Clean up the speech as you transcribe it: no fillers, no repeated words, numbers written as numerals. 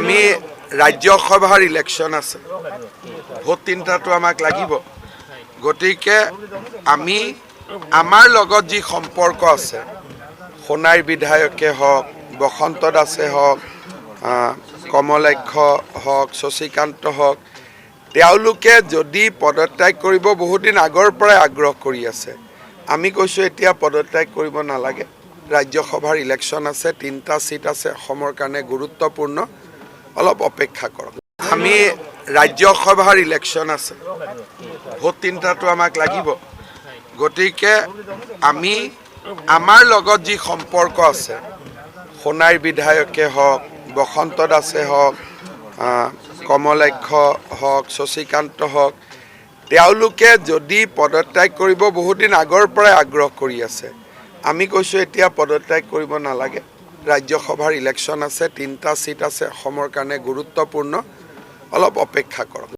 আমি ৰাজ্যসভাৰ ইলেকশ্যন আছে, ভোট তিনিটাটো আমাক লাগিব। গতিকে আমি আমাৰ লগত যি সম্পৰ্ক আছে, সোণাইৰ বিধায়কে হওক, বসন্ত দাসে হওক, কমলাক্ষ হওক, শশীকান্ত হওক, তেওঁলোকে যদি পদত্যাগ কৰিব বহুদিন আগৰ পৰাই আগ্ৰহ কৰি আছে। আমি কৈছোঁ এতিয়া পদত্যাগ কৰিব নালাগে। ৰাজ্যসভাৰ ইলেকশ্যন আছে, 3টা সিট আছে, অসমৰ কাৰণে গুৰুত্বপূৰ্ণ, অলপ অপেক্ষা কৰক। আমি ৰাজ্যসভাৰ ইলেকশ্যন আছে, ভোট তিনিটাটো আমাক লাগিব। গতিকে আমি আমাৰ লগত যি সম্পৰ্ক আছে, সোণাইৰ বিধায়কে হওক, বসন্ত দাসে হওক, কমলাক্ষ হওক, শশীকান্ত হওক, তেওঁলোকে যদি পদত্যাগ কৰিব বহুদিন আগৰ পৰাই আগ্ৰহ কৰি আছে। আমি কৈছোঁ এতিয়া পদত্যাগ কৰিব নালাগে। ৰাজ্যসভাৰ ইলেকশ্যন আছে, 3টা সিট আছে, অসমৰ কাৰণে গুৰুত্বপূৰ্ণ, অলপ অপেক্ষা কৰক।